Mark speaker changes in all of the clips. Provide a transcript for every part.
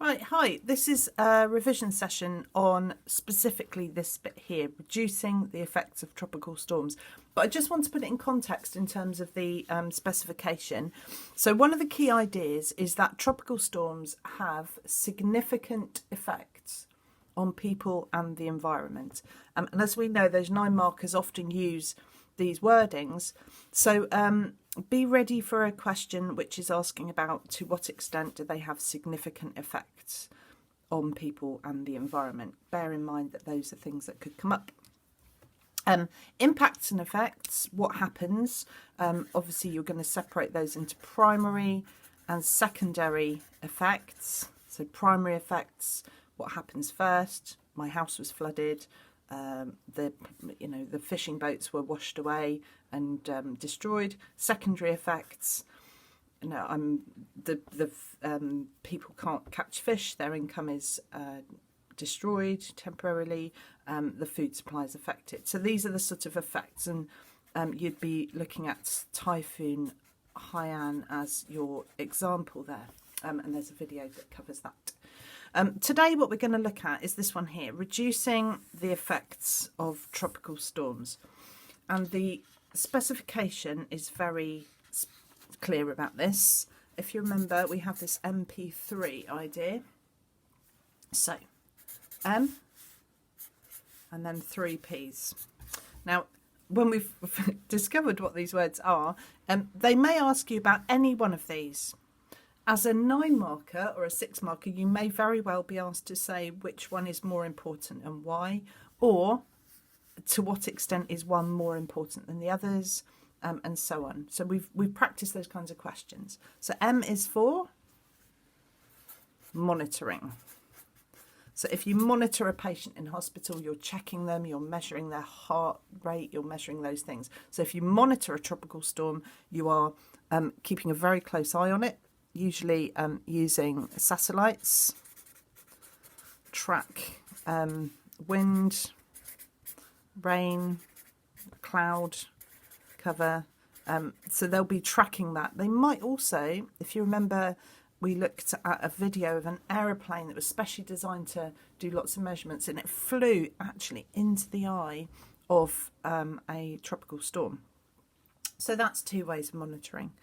Speaker 1: Right, hi, this is a revision session on specifically this bit here, reducing the effects of tropical storms. But I just want to put it in context in terms of the specification. So one of the key ideas is that tropical storms have significant effects on people and the environment. And as we know, those 9 markers often use these wordings. So be ready for a question which is asking about to what extent do they have significant effects on people and the environment. Bear in mind that those are things that could come up. Impacts and effects, what happens? Obviously you're going to separate those into primary and secondary effects. So primary effects, what happens first? My house was flooded. The fishing boats were washed away and destroyed. Secondary effects, people can't catch fish. Their income is destroyed temporarily. The food supply is affected. So these are the sort of effects, and you'd be looking at Typhoon Haiyan as your example there. And there's a video that covers that. Today what we're going to look at is this one here, reducing the effects of tropical storms. And the specification is very clear about this. If you remember, we have this MP3 idea. So, M and then 3 Ps. Now, when we've discovered what these words are, they may ask you about any one of these. As a 9 marker or a 6 marker, you may very well be asked to say which one is more important and why, or to what extent is one more important than the others, and so on. So we've practiced those kinds of questions. So M is for monitoring. So if you monitor a patient in hospital, you're checking them, you're measuring their heart rate, you're measuring those things. So if you monitor a tropical storm, you are keeping a very close eye on it. Usually using satellites, track wind, rain, cloud cover. So they'll be tracking that. They might also, if you remember, we looked at a video of an aeroplane that was specially designed to do lots of measurements, and it flew actually into the eye of a tropical storm. So that's 2 ways of monitoring.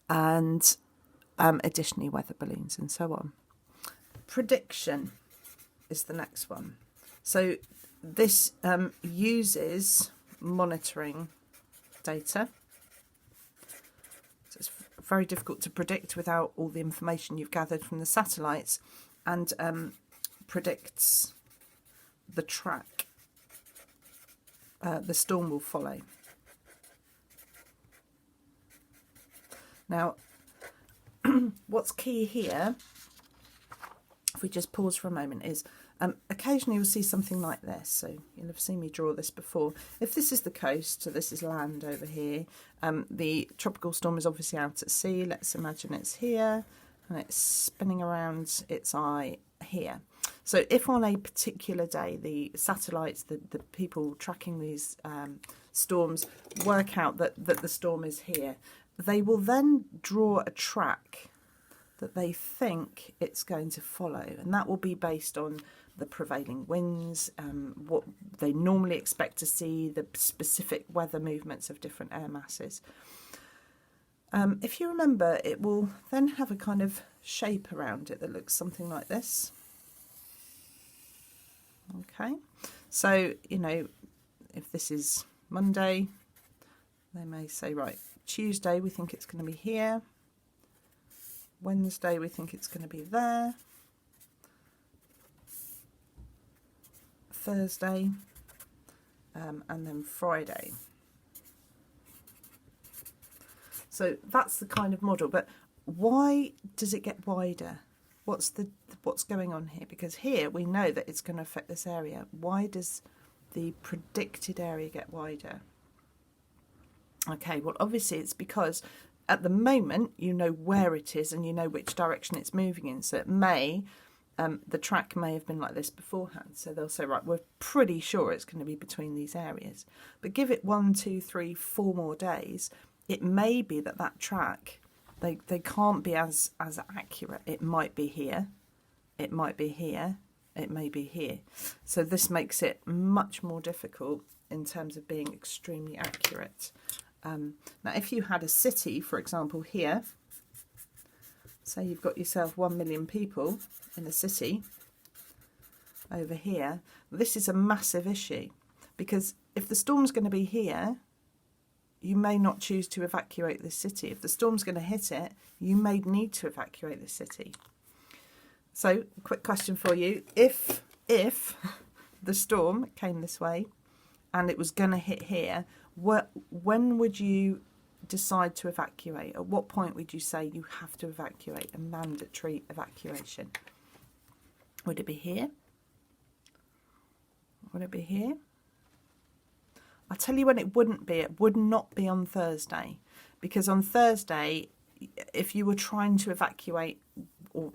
Speaker 1: And additionally weather balloons and so on. Prediction is the next one. So this uses monitoring data. So it's very difficult to predict without all the information you've gathered from the satellites, and predicts the track the storm will follow. Now, what's key here, if we just pause for a moment, is occasionally you'll see something like this. So you'll have seen me draw this before. If this is the coast, so this is land over here, the tropical storm is obviously out at sea. Let's imagine it's here and it's spinning around its eye here. So if on a particular day the satellites, the people tracking these storms work out that the storm is here, they will then draw a track that they think it's going to follow, and that will be based on the prevailing winds, what they normally expect to see, the specific weather movements of different air masses. If you remember, it will then have a kind of shape around it that looks something like this. Okay, so, if this is Monday, they may say, right, Tuesday we think it's going to be here, Wednesday we think it's going to be there, Thursday, and then Friday. So that's the kind of model. But why does it get wider? What's going on here? Because here we know that it's going to affect this area. Why does the predicted area get wider? Okay, well, obviously it's because at the moment you know where it is and you know which direction it's moving in. So it may, the track may have been like this beforehand. So they'll say, right, we're pretty sure it's going to be between these areas. But give it 1, 2, 3, 4 more days, it may be that track, they can't be as accurate. It might be here, it might be here, it may be here. So this makes it much more difficult in terms of being extremely accurate. Now, if you had a city, for example, here, say you've got yourself 1 million people in a city over here, this is a massive issue, because if the storm's going to be here, you may not choose to evacuate this city. If the storm's going to hit it, you may need to evacuate the city. So, quick question for you. If the storm came this way and it was going to hit here, when would you decide to evacuate? At what point would you say you have to evacuate, a mandatory evacuation? Would it be here? Would it be here? I'll tell you when it wouldn't be. It would not be on Thursday, because on Thursday, if you were trying to evacuate, or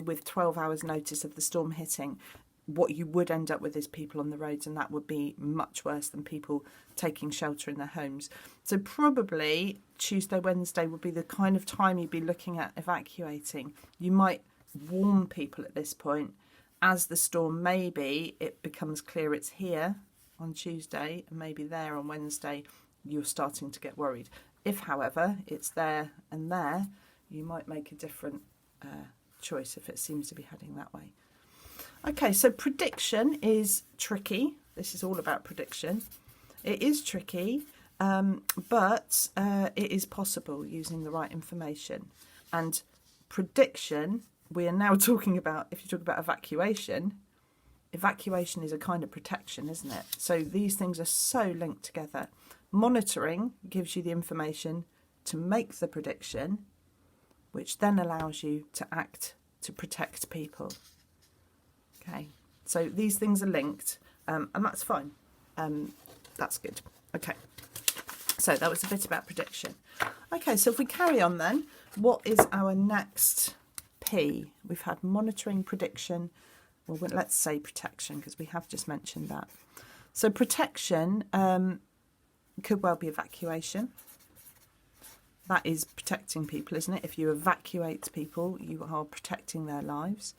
Speaker 1: with 12 hours notice of the storm hitting, what you would end up with is people on the roads, and that would be much worse than people taking shelter in their homes. So probably Tuesday, Wednesday would be the kind of time you'd be looking at evacuating. You might warn people at this point. As the storm, maybe it becomes clear it's here on Tuesday and maybe there on Wednesday, you're starting to get worried. If, however, it's there and there, you might make a different choice if it seems to be heading that way. Okay, so prediction is tricky. This is all about prediction. It is tricky, but it is possible using the right information. And prediction, we are now talking about, if you talk about evacuation is a kind of protection, isn't it? So these things are so linked together. Monitoring gives you the information to make the prediction, which then allows you to act to protect people. Okay, so these things are linked, and that's fine. That's good. Okay, so that was a bit about prediction. Okay, so if we carry on then, what is our next P? We've had monitoring, prediction. Well, let's say protection, because we have just mentioned that. So protection could well be evacuation. That is protecting people, isn't it? If you evacuate people, you are protecting their lives.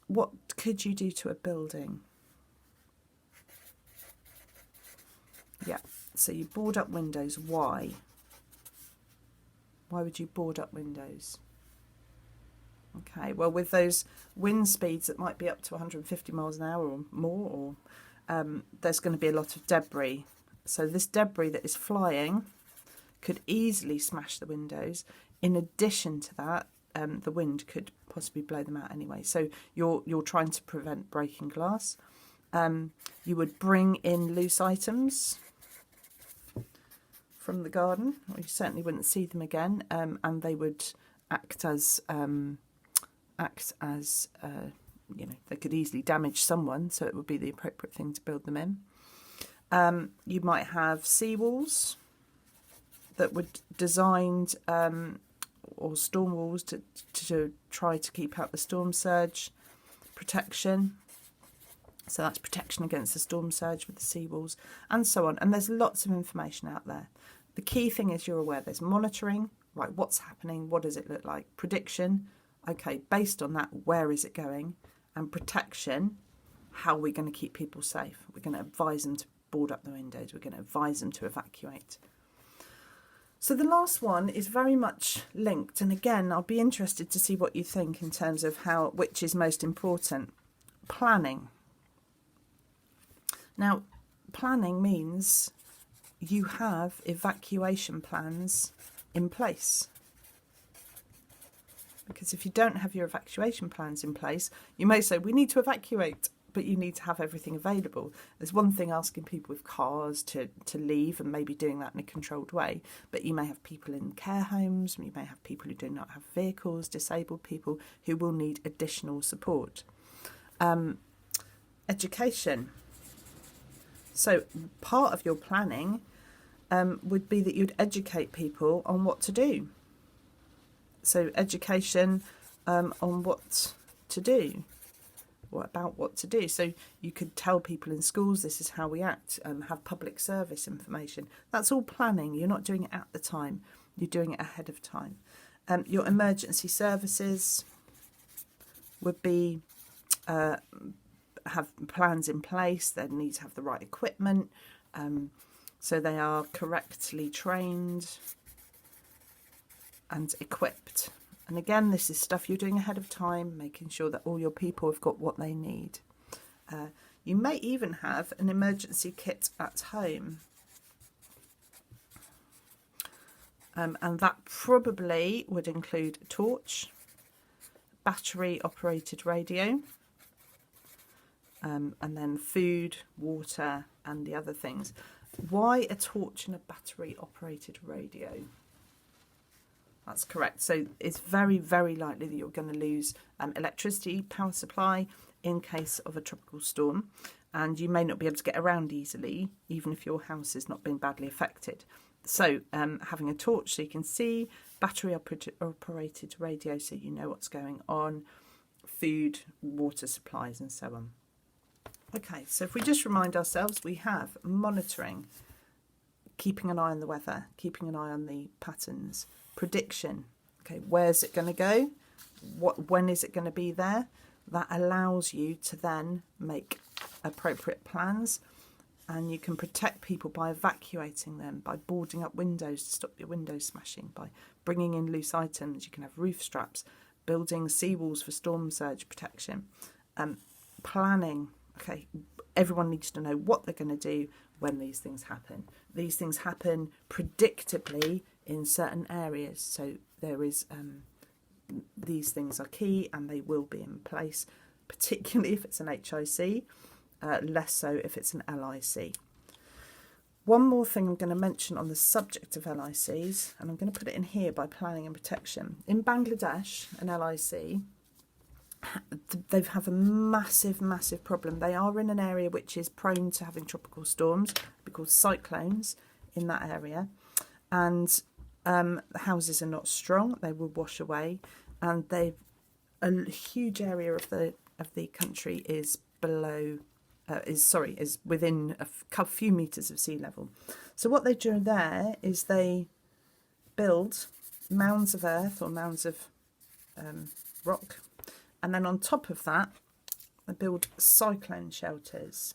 Speaker 1: What could you do to a building? Yeah, so you board up windows. Why? Why would you board up windows? Okay, well, with those wind speeds that might be up to 150 miles an hour or more, there's going to be a lot of debris. So this debris that is flying could easily smash the windows. In addition to that, the wind could possibly blow them out anyway. So you're trying to prevent breaking glass. You would bring in loose items from the garden, or you certainly wouldn't see them again, and they would act as they could easily damage someone, so it would be the appropriate thing to build them in. You might have seawalls that were designed, or storm walls to try to keep out the storm surge. Protection, so that's protection against the storm surge with the seawalls, and so on. And there's lots of information out there. The key thing is you're aware. There's monitoring, right, what's happening, what does it look like? Prediction, okay, based on that, where is it going? And protection, how are we going to keep people safe? We're going to advise them to board up the windows. We're going to advise them to evacuate. So the last one is very much linked. And again, I'll be interested to see what you think in terms of which is most important. Planning. Now, planning means you have evacuation plans in place. Because if you don't have your evacuation plans in place, you may say, we need to evacuate, but you need to have everything available. There's one thing asking people with cars to leave and maybe doing that in a controlled way, but you may have people in care homes, you may have people who do not have vehicles, disabled people who will need additional support. Education. So part of your planning would be that you'd educate people on what to do. So education on what to do. What about what to do? So you could tell people in schools, this is how we act, have public service information. That's all planning. You're not doing it at the time. You're doing it ahead of time. Your emergency services. would be have plans in place. They need to have the right equipment, so they are correctly trained and equipped. And again, this is stuff you're doing ahead of time, making sure that all your people have got what they need. You may even have an emergency kit at home. And that probably would include a torch, battery operated radio, and then food, water and the other things. Why a torch and a battery operated radio? That's correct. So it's very, very likely that you're going to lose electricity, power supply in case of a tropical storm, and you may not be able to get around easily, even if your house is not being badly affected. So having a torch so you can see, battery operated radio so you know what's going on, food, water supplies and so on. Okay, so if we just remind ourselves, we have monitoring, keeping an eye on the weather, keeping an eye on the patterns, prediction. Okay, where's it going to go? When is it going to be there? That allows you to then make appropriate plans, and you can protect people by evacuating them, by boarding up windows to stop your windows smashing, by bringing in loose items. You can have roof straps, building seawalls for storm surge protection, planning. Okay, everyone needs to know what they're going to do when these things happen. These things happen predictably in certain areas, so there is these things are key and they will be in place, particularly if it's an HIC, less so if it's an LIC. One more thing I'm going to mention on the subject of LICs, and I'm going to put it in here by planning and protection. In Bangladesh, an LIC, they have a massive, massive problem. They are in an area which is prone to having tropical storms, because cyclones in that area, and the houses are not strong. They will wash away, and a huge area of the country is below. Is within a few metres of sea level. So what they do there is they build mounds of earth or mounds of rock, and then on top of that they build cyclone shelters.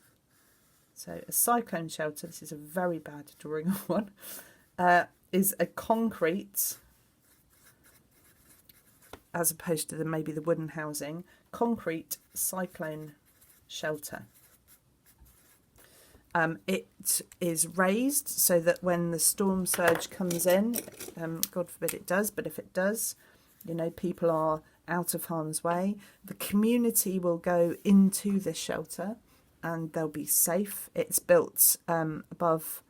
Speaker 1: So a cyclone shelter, this is a very bad drawing of one, is a concrete, as opposed to maybe the wooden housing, concrete cyclone shelter. It is raised so that when the storm surge comes in, God forbid it does, but if it does, you know, people are out of harm's way. The community will go into this shelter and they'll be safe. It's built above,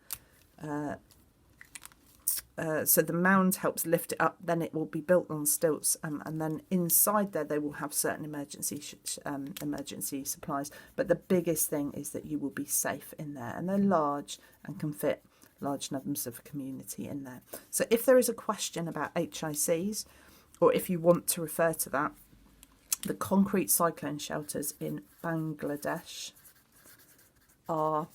Speaker 1: so the mound helps lift it up, then it will be built on stilts, and then inside there they will have certain emergency supplies. But the biggest thing is that you will be safe in there, and they're large and can fit large numbers of community in there. So if there is a question about HICs, or if you want to refer to that, the concrete cyclone shelters in Bangladesh are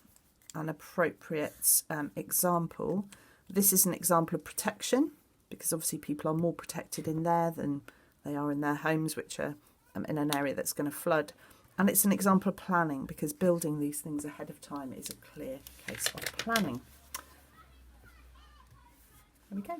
Speaker 1: an appropriate example. This is an example of protection, because obviously people are more protected in there than they are in their homes, which are in an area that's going to flood. And it's an example of planning, because building these things ahead of time is a clear case of planning. There we go.